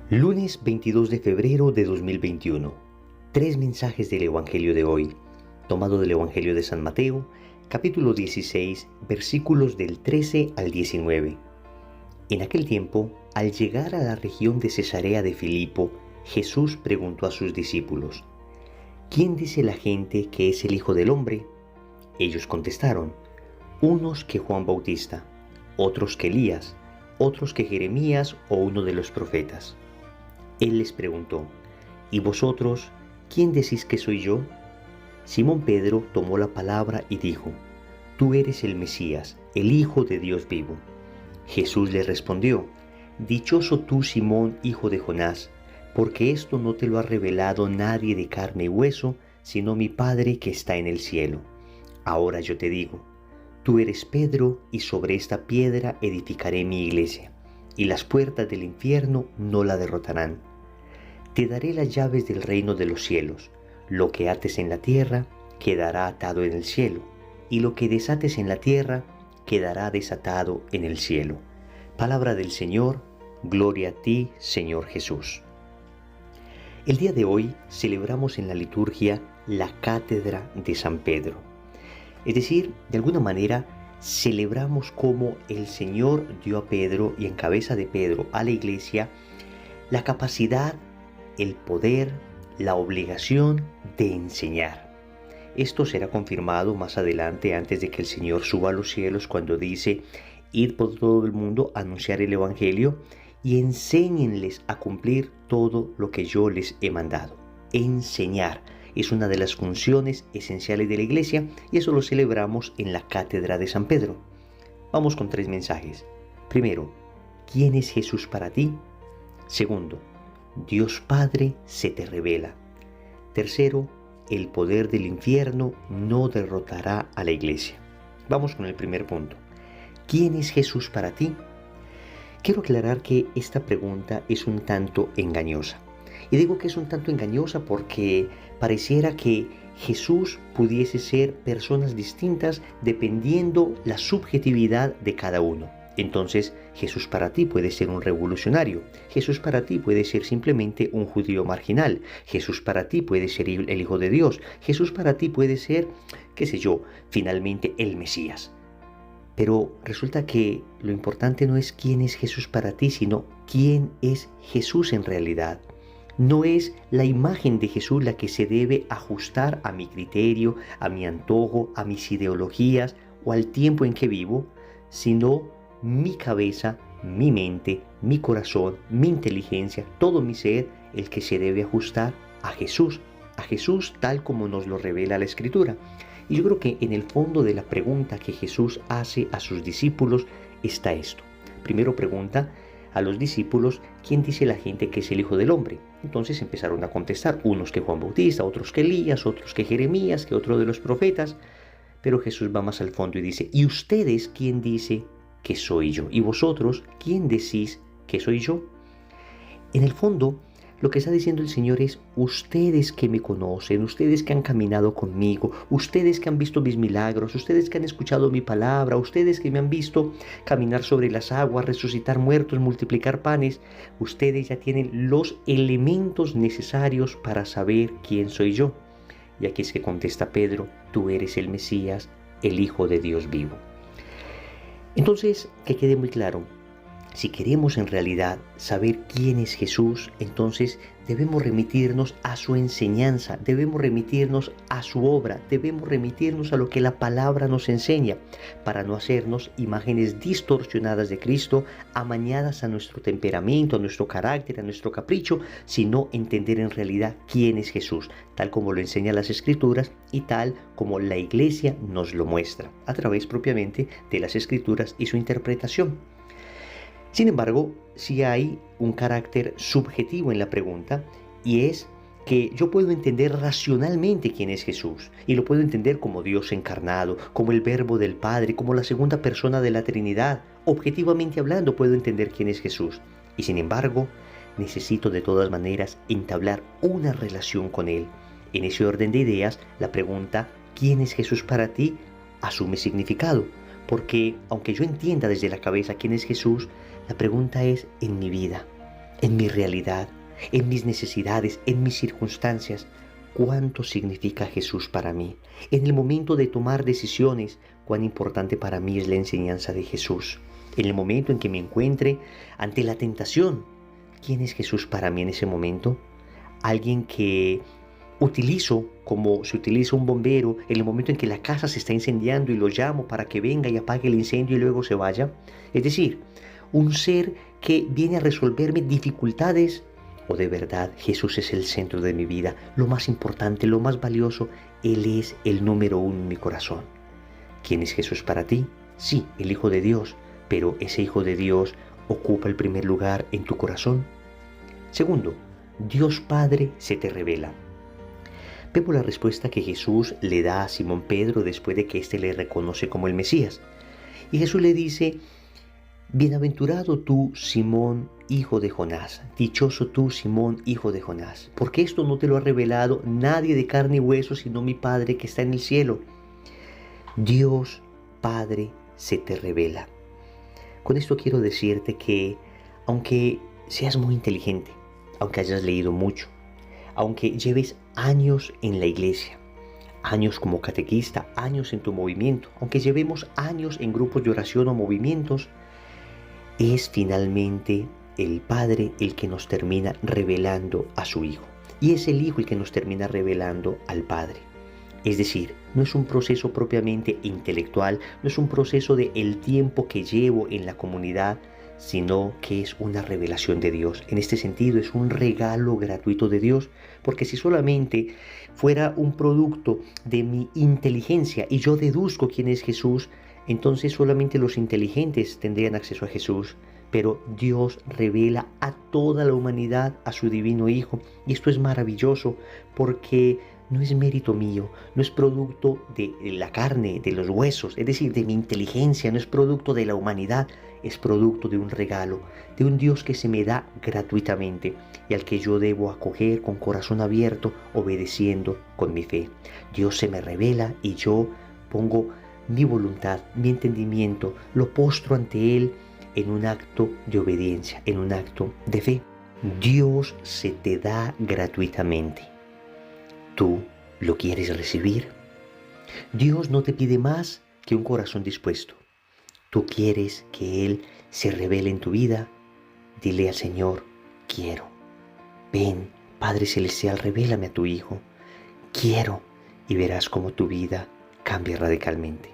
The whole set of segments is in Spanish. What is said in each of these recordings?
Lunes 22 de febrero de 2021. Tres mensajes del Evangelio de hoy, tomado del Evangelio de San Mateo, capítulo 16, versículos del 13 al 19. En aquel tiempo, al llegar a la región de Cesarea de Filipo, Jesús preguntó a sus discípulos: ¿Quién dice la gente que es el Hijo del Hombre? Ellos contestaron: unos que Juan Bautista, otros que Elías, otros que Jeremías o uno de los profetas. Él les preguntó: ¿y vosotros, quién decís que soy yo? Simón Pedro tomó la palabra y dijo: Tú eres el Mesías, el Hijo de Dios vivo. Jesús le respondió: Dichoso tú, Simón, hijo de Jonás, porque esto no te lo ha revelado nadie de carne y hueso, sino mi Padre que está en el cielo. Ahora yo te digo: tú eres Pedro, y sobre esta piedra edificaré mi iglesia, y las puertas del infierno no la derrotarán. Te daré las llaves del reino de los cielos. Lo que ates en la tierra quedará atado en el cielo, y lo que desates en la tierra quedará desatado en el cielo. Palabra del Señor, gloria a ti, Señor Jesús. El día de hoy celebramos en la liturgia la cátedra de San Pedro. Es decir, de alguna manera celebramos cómo el Señor dio a Pedro y en cabeza de Pedro a la iglesia la capacidad, el poder, la obligación de enseñar. Esto será confirmado más adelante, antes de que el Señor suba a los cielos, cuando dice: id por todo el mundo a anunciar el Evangelio y enséñenles a cumplir todo lo que yo les he mandado. Enseñar es una de las funciones esenciales de la iglesia, y eso lo celebramos en la cátedra de San Pedro. Vamos con tres mensajes. Primero, ¿quién es Jesús para ti? Segundo, Dios Padre se te revela. Tercero, el poder del infierno no derrotará a la iglesia. Vamos con el primer punto. ¿Quién es Jesús para ti? Quiero aclarar que esta pregunta es un tanto engañosa. Y digo que es un tanto engañosa porque pareciera que Jesús pudiese ser personas distintas dependiendo la subjetividad de cada uno. Entonces, Jesús para ti puede ser un revolucionario. Jesús para ti puede ser simplemente un judío marginal. Jesús para ti puede ser el Hijo de Dios. Jesús para ti puede ser, qué sé yo, finalmente el Mesías. Pero resulta que lo importante no es quién es Jesús para ti, sino quién es Jesús en realidad. No es la imagen de Jesús la que se debe ajustar a mi criterio, a mi antojo, a mis ideologías o al tiempo en que vivo, sino mi cabeza, mi mente, mi corazón, mi inteligencia, todo mi ser, el que se debe ajustar a Jesús tal como nos lo revela la Escritura. Y yo creo que en el fondo de la pregunta que Jesús hace a sus discípulos está esto. Primero pregunta a los discípulos: ¿quién dice la gente que es el Hijo del Hombre? Entonces empezaron a contestar, unos que Juan Bautista, otros que Elías, otros que Jeremías, que otro de los profetas. Pero Jesús va más al fondo y dice: ¿y ustedes quién dice que soy yo? ¿Y vosotros quién decís que soy yo? En el fondo, lo que está diciendo el Señor es: ustedes que me conocen, ustedes que han caminado conmigo, ustedes que han visto mis milagros, ustedes que han escuchado mi palabra, ustedes que me han visto caminar sobre las aguas, resucitar muertos, multiplicar panes, ustedes ya tienen los elementos necesarios para saber quién soy yo. Y aquí es que contesta Pedro: tú eres el Mesías, el Hijo de Dios vivo. Entonces, que quede muy claro, si queremos en realidad saber quién es Jesús, entonces debemos remitirnos a su enseñanza, debemos remitirnos a su obra, debemos remitirnos a lo que la palabra nos enseña, para no hacernos imágenes distorsionadas de Cristo, amañadas a nuestro temperamento, a nuestro carácter, a nuestro capricho, sino entender en realidad quién es Jesús, tal como lo enseñan las Escrituras y tal como la Iglesia nos lo muestra, a través propiamente de las Escrituras y su interpretación. Sin embargo, sí hay un carácter subjetivo en la pregunta, y es que yo puedo entender racionalmente quién es Jesús, y lo puedo entender como Dios encarnado, como el Verbo del Padre, como la segunda persona de la Trinidad. Objetivamente hablando, puedo entender quién es Jesús, y sin embargo, necesito de todas maneras entablar una relación con Él. En ese orden de ideas, la pregunta ¿quién es Jesús para ti? Asume significado. Porque aunque yo entienda desde la cabeza quién es Jesús, la pregunta es en mi vida. en mi realidad, en mis necesidades, en mis circunstancias, cuánto significa Jesús para mí. En el momento de tomar decisiones, cuán importante para mí es la enseñanza de Jesús. En el momento en que me encuentre ante la tentación, ¿quién es Jesús para mí en ese momento? Alguien que utilizo como se utiliza un bombero en el momento en que la casa se está incendiando y lo llamo para que venga y apague el incendio y luego se vaya. Es decir, un ser que viene a resolverme dificultades. O de verdad Jesús es el centro de mi vida, lo más importante, lo más valioso. Él es el número uno en mi corazón. ¿Quién es Jesús para ti? Sí, el Hijo de Dios, pero ese Hijo de Dios ocupa el primer lugar en tu corazón. Segundo, Dios Padre se te revela. Vemos la respuesta que Jesús le da a Simón Pedro después de que éste le reconoce como el Mesías. Y Jesús le dice: bienaventurado tú, Simón, hijo de Jonás, dichoso tú, Simón, hijo de Jonás, porque esto no te lo ha revelado nadie de carne y hueso, sino mi Padre que está en el cielo. Dios Padre se te revela. Con esto quiero decirte que aunque seas muy inteligente, aunque hayas leído mucho, aunque lleves años en la iglesia, años como catequista, años en tu movimiento, aunque llevemos años en grupos de oración o movimientos, es finalmente el Padre el que nos termina revelando a su Hijo. Y es el Hijo el que nos termina revelando al Padre. Es decir, no es un proceso propiamente intelectual, no es un proceso de el tiempo que llevo en la comunidad, sino que es una revelación de Dios. En este sentido es un regalo gratuito de Dios, porque si solamente fuera un producto de mi inteligencia y yo deduzco quién es Jesús, entonces solamente los inteligentes tendrían acceso a Jesús. Pero Dios revela a toda la humanidad a su divino Hijo. Y esto es maravilloso porque no es mérito mío, no es producto de la carne, de los huesos, es decir, de mi inteligencia, no es producto de la humanidad, es producto de un regalo, de un Dios que se me da gratuitamente y al que yo debo acoger con corazón abierto, obedeciendo con mi fe. Dios se me revela y yo pongo mi voluntad, mi entendimiento, lo postro ante Él en un acto de obediencia, en un acto de fe. Dios se te da gratuitamente. ¿Tú lo quieres recibir? Dios no te pide más que un corazón dispuesto. ¿Tú quieres que Él se revele en tu vida? Dile al Señor: quiero. Ven, Padre Celestial, revélame a tu Hijo. Quiero. Y verás cómo tu vida cambia radicalmente.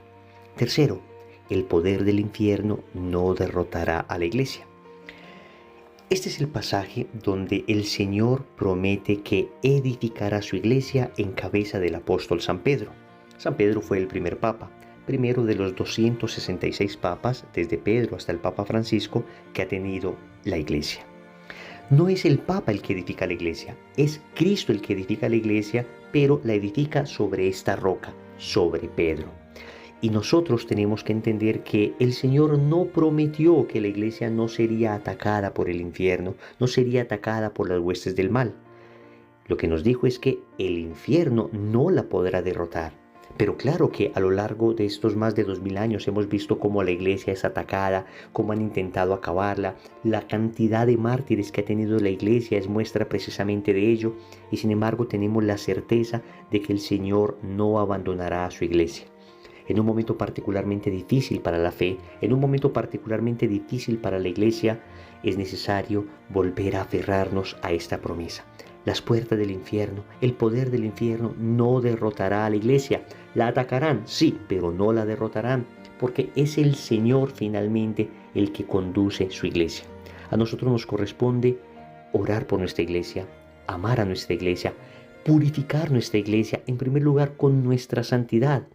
Tercero, el poder del infierno no derrotará a la iglesia. Este es el pasaje donde el Señor promete que edificará su iglesia en cabeza del apóstol San Pedro. San Pedro fue el primer papa, primero de los 266 papas, desde Pedro hasta el Papa Francisco, que ha tenido la iglesia. No es el Papa el que edifica la iglesia, es Cristo el que edifica la iglesia, pero la edifica sobre esta roca, sobre Pedro. Y nosotros tenemos que entender que el Señor no prometió que la iglesia no sería atacada por el infierno, no sería atacada por las huestes del mal. Lo que nos dijo es que el infierno no la podrá derrotar. Pero claro que a lo largo de estos más de 2000 años hemos visto cómo la iglesia es atacada, cómo han intentado acabarla. La cantidad de mártires que ha tenido la iglesia es muestra precisamente de ello. Y sin embargo tenemos la certeza de que el Señor no abandonará a su iglesia. En un momento particularmente difícil para la fe, en un momento particularmente difícil para la iglesia, es necesario volver a aferrarnos a esta promesa. Las puertas del infierno, el poder del infierno no derrotará a la iglesia. La atacarán, sí, pero no la derrotarán, porque es el Señor finalmente el que conduce su iglesia. A nosotros nos corresponde orar por nuestra iglesia, amar a nuestra iglesia, purificar nuestra iglesia, en primer lugar con nuestra santidad.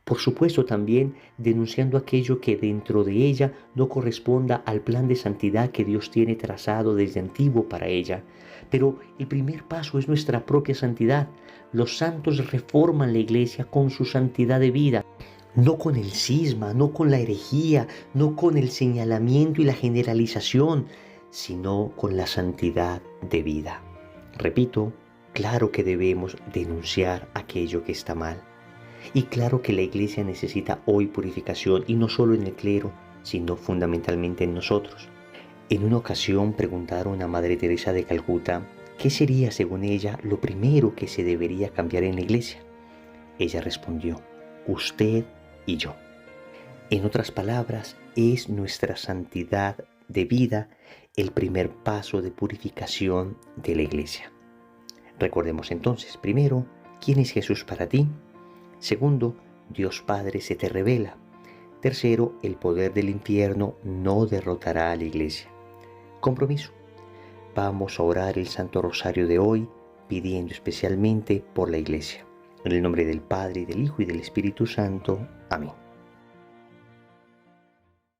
Por supuesto también denunciando aquello que dentro de ella no corresponda al plan de santidad que Dios tiene trazado desde antiguo para ella. Pero el primer paso es nuestra propia santidad. Los santos reforman la iglesia con su santidad de vida, no con el cisma, no con la herejía, no con el señalamiento y la generalización, sino con la santidad de vida. Repito, claro que debemos denunciar aquello que está mal. Y claro que la iglesia necesita hoy purificación, y no solo en el clero, sino fundamentalmente en nosotros. En una ocasión preguntaron a Madre Teresa de Calcuta qué sería, según ella, lo primero que se debería cambiar en la iglesia. Ella respondió: usted y yo. En otras palabras, es nuestra santidad de vida el primer paso de purificación de la iglesia. Recordemos entonces, primero, ¿quién es Jesús para ti? Segundo, Dios Padre se te revela. Tercero, el poder del infierno no derrotará a la iglesia. Compromiso. Vamos a orar el Santo Rosario de hoy pidiendo especialmente por la iglesia. En el nombre del Padre, y del Hijo, y del Espíritu Santo. Amén.